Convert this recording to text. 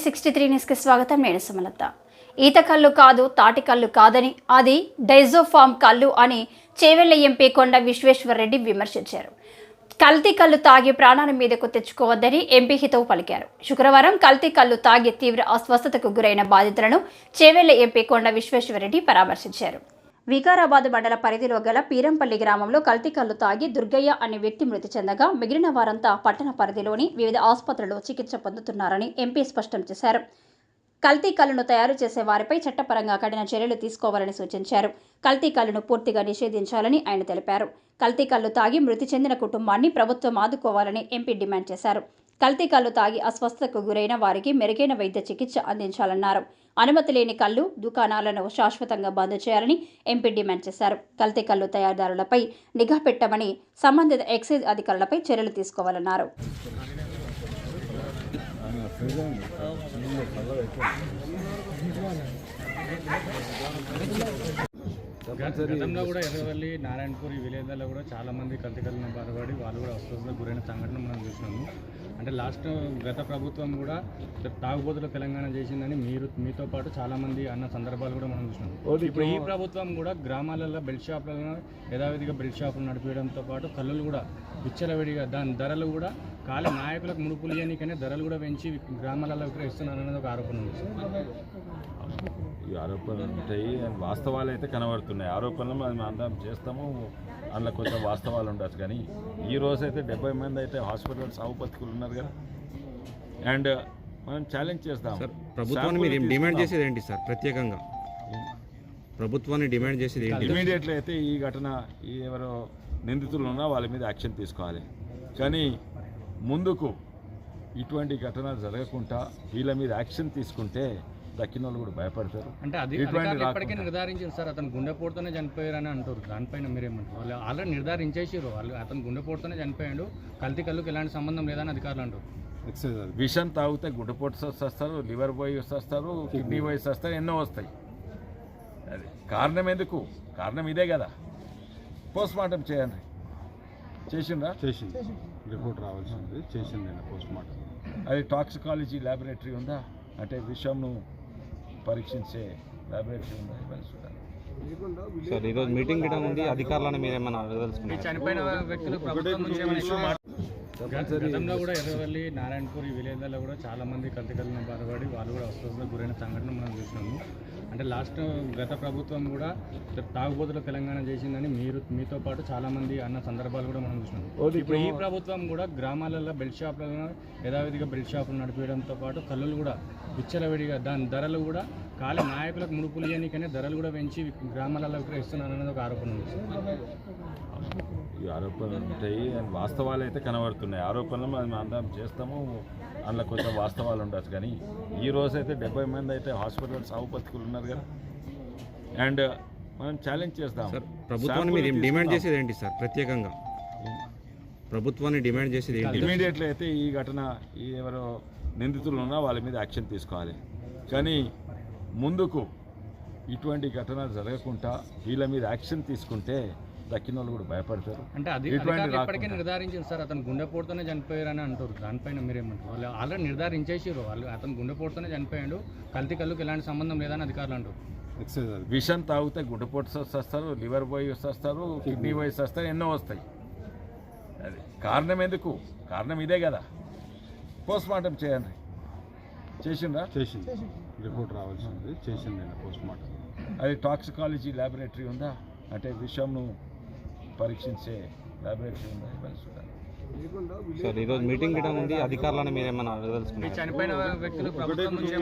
63 న్యూస్కి స్వాగతం. నేను సుమలత. ఈత కళ్ళు కాదు, తాటి కళ్ళు కాదని, అది డైజోఫామ్ కళ్ళు అని చేవెళ్ల ఎంపీ కొండ విశ్వేశ్వరరెడ్డి విమర్శించారు. కల్తీ కళ్ళు తాగి ప్రాణాల మీదకు తెచ్చుకోవద్దని ఎంపీ హితవు పలికారు. శుక్రవారం కల్తీ కళ్ళు తాగి తీవ్ర అస్వస్థతకు గురైన బాధితులను చేవెళ్ల ఎంపీ కొండ విశ్వేశ్వరరెడ్డి పరామర్శించారు. వికారాబాద్ మండల పరిధిలో గల పీరంపల్లి గ్రామంలో కల్తీ కళ్ళు తాగి దుర్గయ్య అనే వ్యక్తి మృతి చెందగా మిగిలిన వారంతా పట్టణ పరిధిలోని వివిధ ఆసుపత్రుల్లో చికిత్స పొందుతున్నారని ఎంపీ స్పష్టం చేశారు. కల్తీ కళ్ళను తయారు చేసే వారిపై చట్టపరంగా కఠిన చర్యలు తీసుకోవాలని సూచించారు. కల్తీ కళ్ళను పూర్తిగా నిషేధించాలని ఆయన తెలిపారు. కల్తీ కళ్ళు తాగి మృతి చెందిన కుటుంబాన్ని ప్రభుత్వం ఆదుకోవాలని ఎంపీ డిమాండ్ చేశారు. కల్తీ కళ్ళు తాగి అస్వస్థతకు గురైన వారికి మెరుగైన వైద్య చికిత్స అందించాలన్నారు. అనుమతి లేని కళ్ళు దుకాణాలను శాశ్వతంగా బంద్ చేయాలని ఎంపీ డిమాండ్ చేశారు. కల్తీ కళ్ళు తయారీదారులపై నిఘా పెట్టమని, సంబంధిత ఎక్సైజ్ అధికారులపై చర్యలు తీసుకోవాలన్నారు. గతంలో కూడా ఎర్రవల్లి నారాయణపూర్ ఈ విలేజ్లలో కూడా చాలామంది కల్తీ కళ్ళను బాధపడి వాళ్ళు కూడా అస్వస్థతకు గురైన సంఘటన మనం చూసినాము. అంటే గత ప్రభుత్వం కూడా తాగుబోతుల తెలంగాణ చేసిందని మీతో పాటు చాలామంది అన్న సందర్భాలు కూడా మనం చూసినాము. ఇప్పుడు ఈ ప్రభుత్వం కూడా గ్రామాలలో బెల్ట్ షాపులను యథావిధిగా బెల్ట్ షాపులు నడిపించడంతో పాటు కళ్ళులు కూడా విచ్చలవిడిగా దాని ధరలు కూడా కాలి నాయకులకు ముడుపులు చేయడానికనే ధరలు కూడా పెంచి గ్రామాలలో విక్రయిస్తున్నారనేది ఒక ఆరోపణ ఉంది. ఈ ఆరోపణలు ఉంటాయి, వాస్తవాలు అయితే కనబడుతున్నాయి. ఆరోపణలు మనం అందరం చేస్తాము, అందులో కొంచెం వాస్తవాలు ఉండొచ్చు. కానీ ఈ రోజు అయితే 70 మంది అయితే హాస్పిటల్ సాగు బతుకులు ఉన్నారు కదా. అండ్ మనం ఛాలెంజ్ చేస్తాం. ప్రభుత్వాన్ని మీరు డిమాండ్ చేసేది ఏంటి సార్? ప్రత్యేకంగా ప్రభుత్వాన్ని డిమాండ్ చేసేది ఏంటి? ఇమీడియట్లీ అయితే ఈ ఘటన ఎవరో నిందితులు ఉన్నా వాళ్ళ మీద యాక్షన్ తీసుకోవాలి. కానీ ముందుకు ఇటువంటి ఘటన జరగకుండా వీళ్ళ మీద యాక్షన్ తీసుకుంటే దక్కిన వాళ్ళు కూడా భయపడతారు. అంటే అది ఇప్పటికే నిర్ధారించారు సార్, అతను గుండెపోటుతోనే చనిపోయారని అంటారు. దానిపైన మీరేమంటారు? వాళ్ళు ఆల్రెడీ నిర్ధారించేసారు, వాళ్ళు అతను గుండెపోటుతోనే చనిపోయాడు, కల్తీ కళ్ళుకి ఎలాంటి సంబంధం లేదని అధికారులు అంటారు. విషం తాగితే గుండెపోటు వస్తారు, లివర్ పోయి వస్తారు, కిడ్నీ పోయి వస్తారు, ఎన్నో వస్తాయి. అది కారణం ఎందుకు? కారణం ఇదే కదా. పోస్ట్ మార్టం చేయండి. చేసిందా? చేసింది. రిపోర్ట్ రావాల్సింది చేసింది. పోస్ట్ మార్టం అది టాక్సికాలజీ ల్యాబొరేటరీ ఉందా? అంటే విషంను పరీక్షించే ల్యాబొరేటరీ ఉందా? సార్ ఈరోజు మీటింగ్ గిట్ట ఉంది, అధికారులను మీరేమన్నా అడగదలుచుకున్నారు? చనిపోయిన వ్యక్తులు ప్రభుత్వం నుంచి గతంలో కూడా ఎర్రవల్లి నారాయణపూర్ ఈ విలేజ్లలో కూడా చాలామంది కల్తీ కళ్ళను బాధపడి వాళ్ళు కూడా అస్వస్థతకు గురైన సంఘటన మనం చూసినాము. అంటే గత ప్రభుత్వం కూడా తాగుబోతుల తెలంగాణ చేసిందని మీతో పాటు చాలామంది అన్న సందర్భాలు కూడా మనం చూసినాము. ఇప్పుడు ఈ ప్రభుత్వం కూడా గ్రామాలలో బెల్ట్ షాపులను యథావిధిగా బెల్ట్ షాపులు నడిపించడంతో పాటు కళ్ళులు కూడా విచ్చలవిడిగా దాని ధరలు కూడా కాలి నాయకులకు ముడుపులు చేయడానికనే ధరలు కూడా పెంచి గ్రామాలలో విక్రయిస్తున్నారనేది ఒక ఆరోపణ ఉంది. ఈ ఆరోపణలు ఉంటాయి, వాస్తవాలు అయితే కనబడుతున్నాయి. ఆరోపణలు మనం అందరం చేస్తాము, అందులో కొంచెం వాస్తవాలు ఉండొచ్చు. కానీ ఈ రోజు అయితే 70 మంది అయితే హాస్పిటల్ సాగు బతుకులు ఉన్నారు కదా. అండ్ మనం ఛాలెంజ్ చేస్తాం. ప్రభుత్వాన్ని మీరు డిమాండ్ చేసేది ఏంటి సార్? ప్రత్యేకంగా ప్రభుత్వాన్ని డిమాండ్ చేసేది ఏంటి? ఇమీడియట్లీ అయితే ఈ ఘటన ఎవరో నిందితులు ఉన్నా వాళ్ళ మీద యాక్షన్ తీసుకోవాలి. కానీ ముందుకు ఇటువంటి ఘటన జరగకుండా వీళ్ళ మీద యాక్షన్ తీసుకుంటే దక్కిన వాళ్ళు కూడా భయపడతారు. అంటే అది ఇప్పటికే నిర్ధారించారు సార్, అతను గుండెపోటుతోనే చనిపోయారని అంటారు. దానిపైన మీరేమంటారు? వాళ్ళు ఆల్రెడీ నిర్ధారించేసారు, వాళ్ళు అతను గుండెపోటుతోనే చనిపోయాడు, కల్తీ కళ్ళుకి ఎలాంటి సంబంధం లేదని అధికారులు అంటారు. విషం తాగితే గుండెపోటు వస్తారు, లివర్ పోయి వస్తారు, కిడ్నీ పోయి వస్తారు, ఎన్నో వస్తాయి. అది కారణం ఎందుకు? కారణం ఇదే కదా. పోస్ట్ మార్టం చేయండి. చేసిందా? చేసింది. రిపోర్ట్ రావాల్సింది చేసింది. పోస్ట్ మార్టం అది టాక్సికాలజీ ల్యాబొరేటరీ ఉందా? అంటే విషంను పరీక్షించే ల్యాబొరేటరీ ఉందా? సార్ ఈరోజు మీటింగ్ గిట్ట ఉంది, అధికారులను మీరేమన్నా అడగదలుచుకున్నారు? చనిపోయిన వ్యక్తులు ప్రభుత్వం నుంచి